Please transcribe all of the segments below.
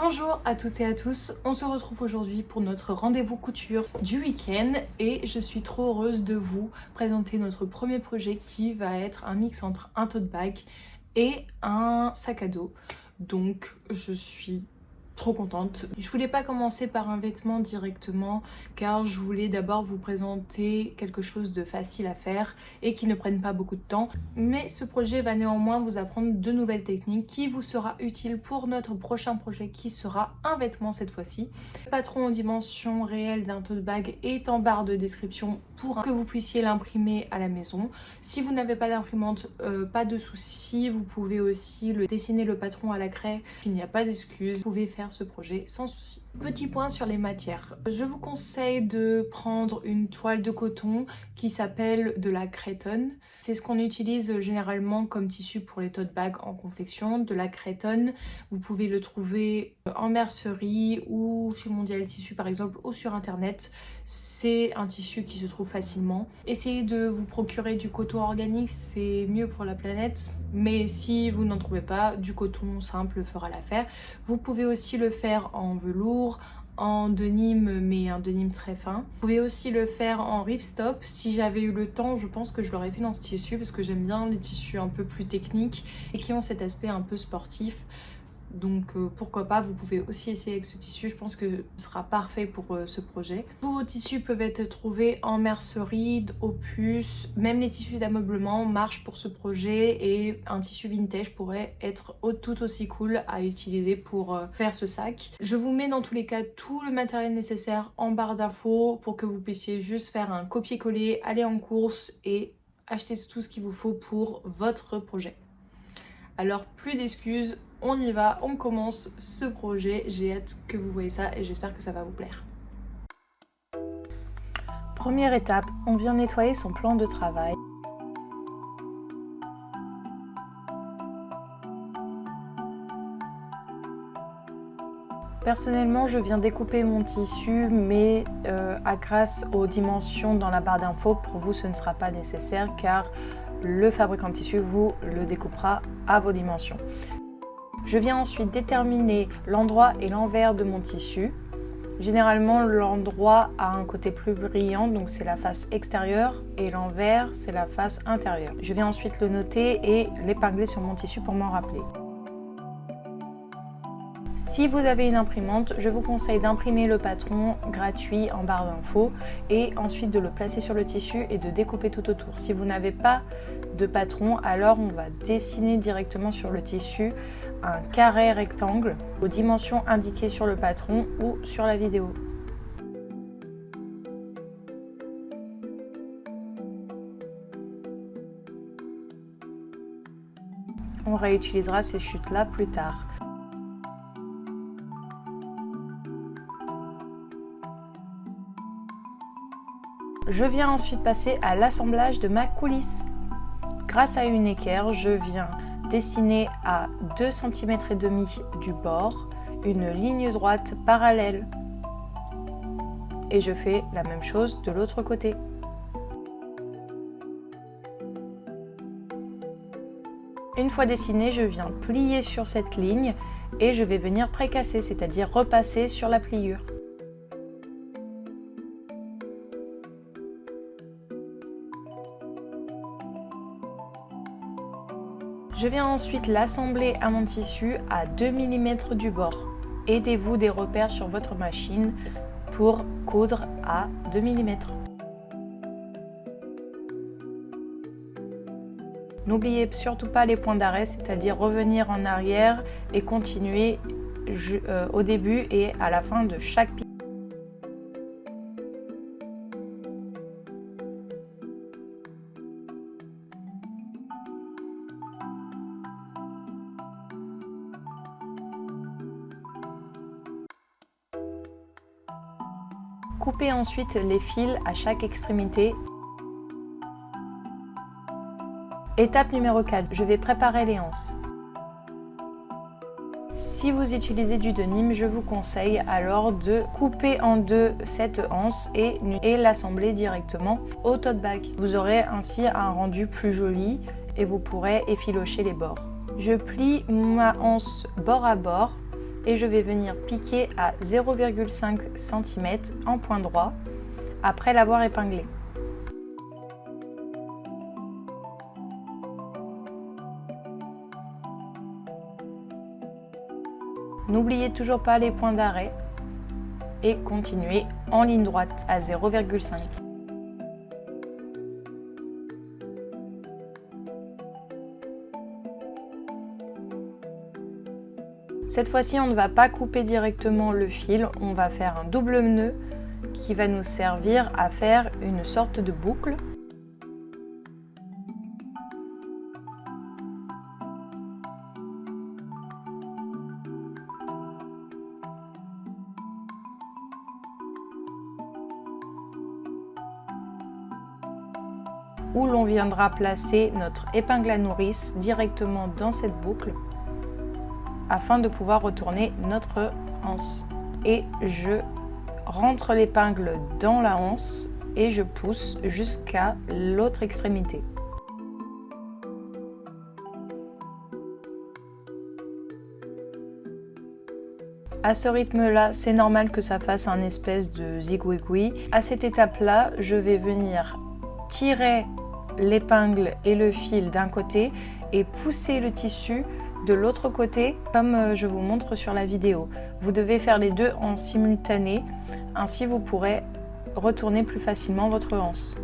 Bonjour à toutes et à tous, on se retrouve aujourd'hui pour notre rendez-vous couture du week-end et je suis trop heureuse de vous présenter notre premier projet qui va être un mix entre un tote bag et un sac à dos. Donc je suis trop contente. Je voulais pas commencer par un vêtement directement car je voulais d'abord vous présenter quelque chose de facile à faire et qui ne prenne pas beaucoup de temps. Mais ce projet va néanmoins vous apprendre de nouvelles techniques qui vous sera utile pour notre prochain projet qui sera un vêtement cette fois-ci. Le patron en dimension réelle d'un tote bag est en barre de description pour que vous puissiez l'imprimer à la maison. Si vous n'avez pas d'imprimante, pas de souci, vous pouvez aussi dessiner le patron à la craie, il n'y a pas d'excuse, vous pouvez faire ce projet sans souci. Petit point sur les matières. Je vous conseille de prendre une toile de coton qui s'appelle de la Cretonne. C'est ce qu'on utilise généralement comme tissu pour les tote bags en confection, de la Cretonne. Vous pouvez le trouver en mercerie ou chez Mondial Tissu par exemple ou sur internet. C'est un tissu qui se trouve facilement. Essayez de vous procurer du coton organique, c'est mieux pour la planète. Mais si vous n'en trouvez pas, du coton simple fera l'affaire. Vous pouvez aussi le faire en velours, en denim, mais un denim très fin. Vous pouvez aussi le faire en ripstop. Si j'avais eu le temps, je pense que je l'aurais fait dans ce tissu parce que j'aime bien les tissus un peu plus techniques et qui ont cet aspect un peu sportif. Donc pourquoi pas, vous pouvez aussi essayer avec ce tissu, je pense que ce sera parfait pour ce projet. Tous vos tissus peuvent être trouvés en mercerie, au puce, même les tissus d'ameublement marchent pour ce projet et un tissu vintage pourrait être tout aussi cool à utiliser pour faire ce sac. Je vous mets dans tous les cas tout le matériel nécessaire en barre d'infos pour que vous puissiez juste faire un copier-coller, aller en course et acheter tout ce qu'il vous faut pour votre projet. Alors plus d'excuses, on y va, on commence ce projet. J'ai hâte que vous voyez ça et j'espère que ça va vous plaire. Première étape, on vient nettoyer son plan de travail. Personnellement, je viens découper mon tissu, mais grâce aux dimensions dans la barre d'infos, pour vous ce ne sera pas nécessaire car le fabricant de tissu vous le découpera à vos dimensions. Je viens ensuite déterminer l'endroit et l'envers de mon tissu. Généralement, l'endroit a un côté plus brillant, donc c'est la face extérieure, et l'envers, c'est la face intérieure. Je viens ensuite le noter et l'épingler sur mon tissu pour m'en rappeler. Si vous avez une imprimante, je vous conseille d'imprimer le patron gratuit en barre d'infos et ensuite de le placer sur le tissu et de découper tout autour. Si vous n'avez pas de patron, alors on va dessiner directement sur le tissu un carré rectangle aux dimensions indiquées sur le patron ou sur la vidéo. On réutilisera ces chutes-là plus tard. Je viens ensuite passer à l'assemblage de ma coulisse. Grâce à une équerre, je viens dessiner à 2,5 cm du bord une ligne droite parallèle. Et je fais la même chose de l'autre côté. Une fois dessiné, je viens plier sur cette ligne et je vais venir précasser, c'est-à-dire repasser sur la pliure. Je viens ensuite l'assembler à mon tissu à 2 mm du bord. Aidez-vous des repères sur votre machine pour coudre à 2 mm. N'oubliez surtout pas les points d'arrêt, c'est-à-dire revenir en arrière et continuer au début et à la fin de chaque pilier. Coupez ensuite les fils à chaque extrémité. Étape numéro 4, je vais préparer les anses. Si vous utilisez du denim, je vous conseille alors de couper en deux cette anse et l'assembler directement au tote bag. Vous aurez ainsi un rendu plus joli et vous pourrez effilocher les bords. Je plie ma anse bord à bord et je vais venir piquer à 0,5 cm en point droit après l'avoir épinglé. N'oubliez toujours pas les points d'arrêt et continuez en ligne droite à 0,5. Cette fois-ci, on ne va pas couper directement le fil, on va faire un double nœud qui va nous servir à faire une sorte de boucle. Où l'on viendra placer notre épingle à nourrice directement dans cette boucle afin de pouvoir retourner notre anse. Et je rentre l'épingle dans la anse et je pousse jusqu'à l'autre extrémité. À ce rythme-là, c'est normal que ça fasse un espèce de zigouigoui. À cette étape-là, je vais venir tirer l'épingle et le fil d'un côté et pousser le tissu de l'autre côté comme je vous montre sur la vidéo. Vous devez faire les deux en simultané, ainsi vous pourrez retourner plus facilement votre anse.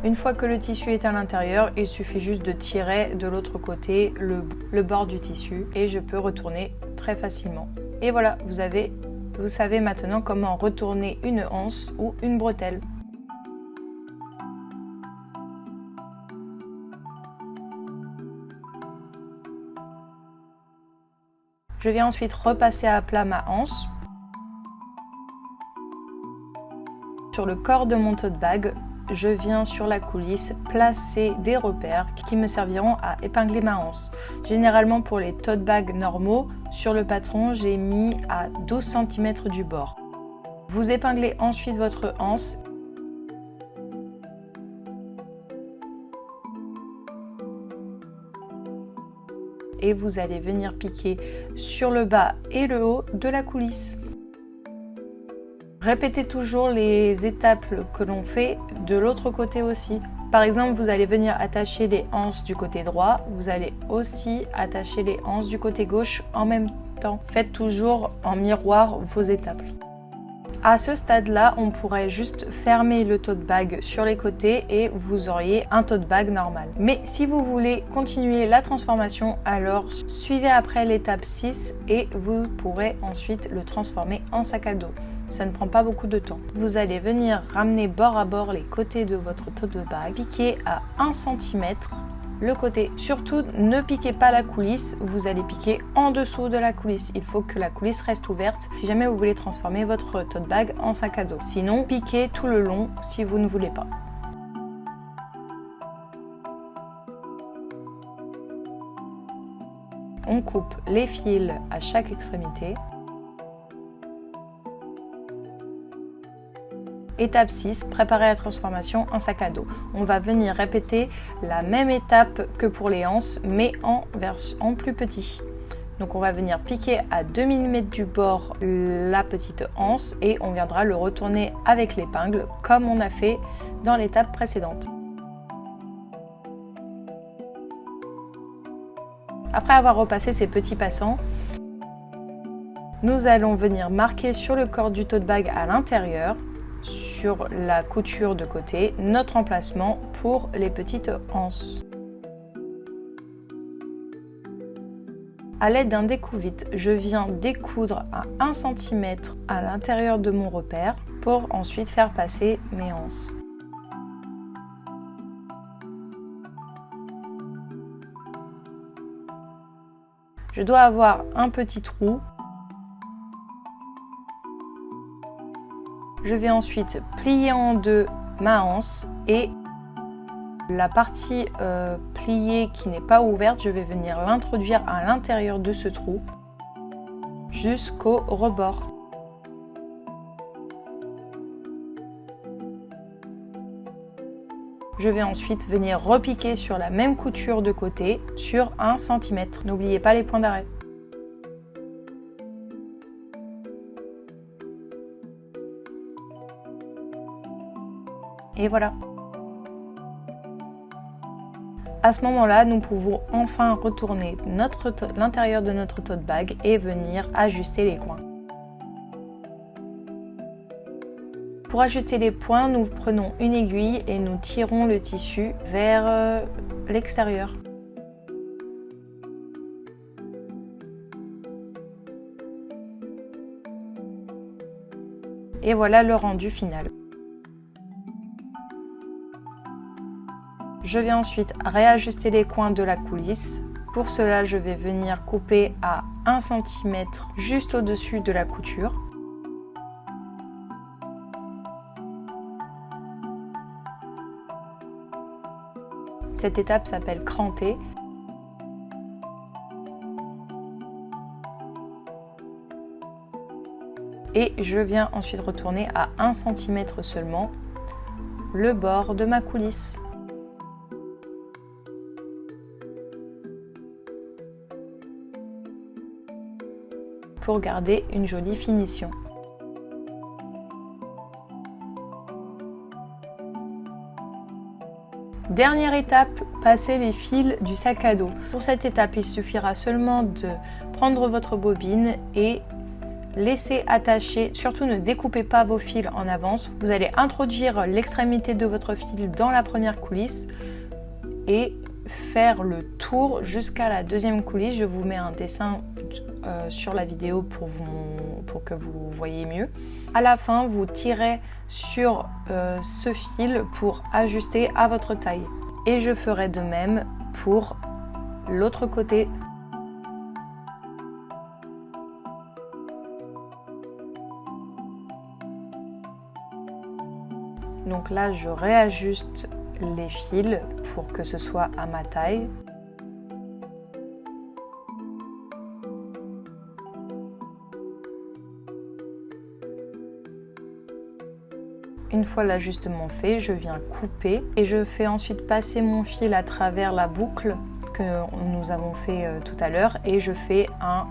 Une fois que le tissu est à l'intérieur, il suffit juste de tirer de l'autre côté le bord du tissu et je peux retourner très facilement. Et voilà, vous savez maintenant comment retourner une anse ou une bretelle. Je viens ensuite repasser à plat ma anse. Sur le corps de mon tote bag, je viens sur la coulisse placer des repères qui me serviront à épingler ma anse. Généralement pour les tote bags normaux, sur le patron, j'ai mis à 12 cm du bord. Vous épinglez ensuite votre anse. Et vous allez venir piquer sur le bas et le haut de la coulisse. Répétez toujours les étapes que l'on fait de l'autre côté aussi. Par exemple, vous allez venir attacher les anses du côté droit, vous allez aussi attacher les anses du côté gauche en même temps. Faites toujours en miroir vos étapes. À ce stade-là, on pourrait juste fermer le tote bag sur les côtés et vous auriez un tote bag normal. Mais si vous voulez continuer la transformation, alors suivez après l'étape 6 et vous pourrez ensuite le transformer en sac à dos. Ça ne prend pas beaucoup de temps. Vous allez venir ramener bord à bord les côtés de votre tote bag, piquer à 1 cm le côté. Surtout, ne piquez pas la coulisse, vous allez piquer en dessous de la coulisse. Il faut que la coulisse reste ouverte si jamais vous voulez transformer votre tote bag en sac à dos. Sinon, piquez tout le long si vous ne voulez pas. On coupe les fils à chaque extrémité. Étape 6, préparer la transformation en sac à dos. On va venir répéter la même étape que pour les anses, mais en plus petit. Donc on va venir piquer à 2 mm du bord la petite anse et on viendra le retourner avec l'épingle comme on a fait dans l'étape précédente. Après avoir repassé ces petits passants, nous allons venir marquer sur le corps du tote bag à l'intérieur, sur la couture de côté, notre emplacement pour les petites anses. À l'aide d'un découpe-vite, je viens découdre à 1 cm à l'intérieur de mon repère pour ensuite faire passer mes anses. Je dois avoir un petit trou. Je vais ensuite plier en deux ma anse et la partie pliée qui n'est pas ouverte, je vais venir l'introduire à l'intérieur de ce trou jusqu'au rebord. Je vais ensuite venir repiquer sur la même couture de côté sur 1 cm. N'oubliez pas les points d'arrêt. Et voilà. À ce moment-là, nous pouvons enfin retourner l'intérieur de notre tote bag et venir ajuster les coins. Pour ajuster les points, nous prenons une aiguille et nous tirons le tissu vers l'extérieur. Et voilà le rendu final. Je vais ensuite réajuster les coins de la coulisse. Pour cela, je vais venir couper à 1 cm juste au-dessus de la couture. Cette étape s'appelle cranter. Et je viens ensuite retourner à 1 cm seulement le bord de ma coulisse. Pour garder une jolie finition. Dernière étape, passer les fils du sac à dos. Pour cette étape, il suffira seulement de prendre votre bobine et laisser attacher, surtout ne découpez pas vos fils en avance. Vous allez introduire l'extrémité de votre fil dans la première coulisse et faire le tour jusqu'à la deuxième coulisse. Je vous mets un dessin sur la vidéo pour que vous voyez mieux. À la fin, vous tirez sur ce fil pour ajuster à votre taille. Et je ferai de même pour l'autre côté. Donc là, je réajuste les fils pour que ce soit à ma taille. Une fois l'ajustement fait, je viens couper et je fais ensuite passer mon fil à travers la boucle que nous avons fait tout à l'heure et je fais un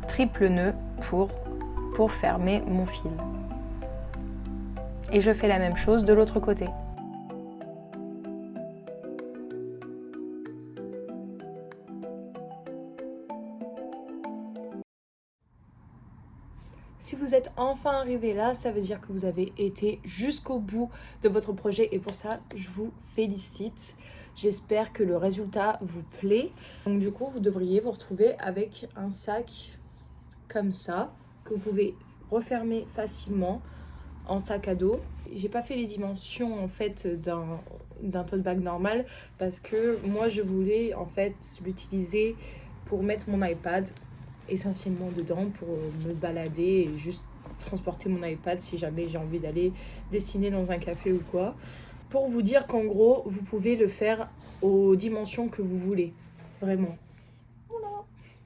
triple nœud pour fermer mon fil. Et je fais la même chose de l'autre côté. Si vous êtes enfin arrivé là, ça veut dire que vous avez été jusqu'au bout de votre projet et pour ça, je vous félicite. J'espère que le résultat vous plaît. Donc du coup, vous devriez vous retrouver avec un sac comme ça, que vous pouvez refermer facilement en sac à dos. J'ai pas fait les dimensions en fait d'un tote bag normal parce que moi je voulais en fait l'utiliser pour mettre mon iPad essentiellement dedans pour me balader et juste transporter mon iPad si jamais j'ai envie d'aller dessiner dans un café ou quoi. Pour vous dire qu'en gros, vous pouvez le faire aux dimensions que vous voulez, vraiment. Voilà.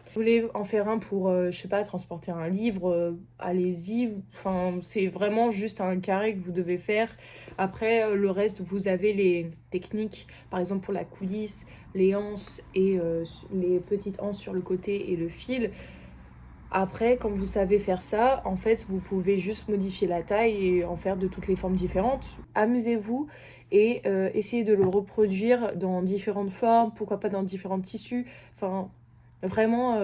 Vous voulez en faire un pour, je sais pas, transporter un livre, allez-y. Enfin, c'est vraiment juste un carré que vous devez faire. Après, le reste, vous avez les techniques, par exemple pour la coulisse, les anses et les petites anses sur le côté et le fil. Après, quand vous savez faire ça, en fait, vous pouvez juste modifier la taille et en faire de toutes les formes différentes. Amusez-vous et essayez de le reproduire dans différentes formes, pourquoi pas dans différents tissus. Enfin, vraiment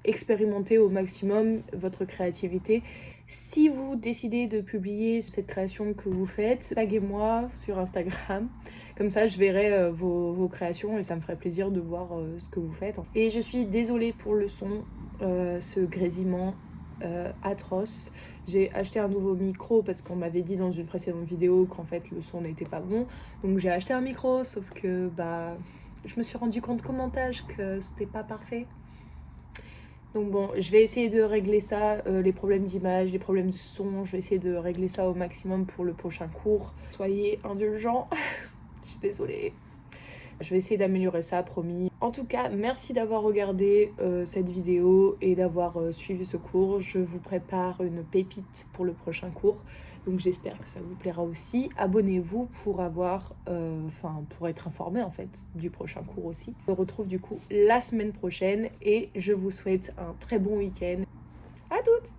expérimentez au maximum votre créativité. Si vous décidez de publier cette création que vous faites, taguez-moi sur Instagram. Comme ça, je verrai vos créations et ça me ferait plaisir de voir ce que vous faites. Et je suis désolée pour le son, ce grésillement atroce. J'ai acheté un nouveau micro parce qu'on m'avait dit dans une précédente vidéo qu'en fait le son n'était pas bon. Donc j'ai acheté un micro, sauf que je me suis rendu compte qu'au montage que c'était pas parfait. Donc bon, je vais essayer de régler ça, les problèmes d'image, les problèmes de son, je vais essayer de régler ça au maximum pour le prochain cours. Soyez indulgents, je suis désolée. Je vais essayer d'améliorer ça, promis. En tout cas, merci d'avoir regardé cette vidéo et d'avoir suivi ce cours. Je vous prépare une pépite pour le prochain cours. Donc j'espère que ça vous plaira aussi. Abonnez-vous pour pour être informé en fait du prochain cours aussi. On se retrouve du coup la semaine prochaine et je vous souhaite un très bon week-end. À toutes!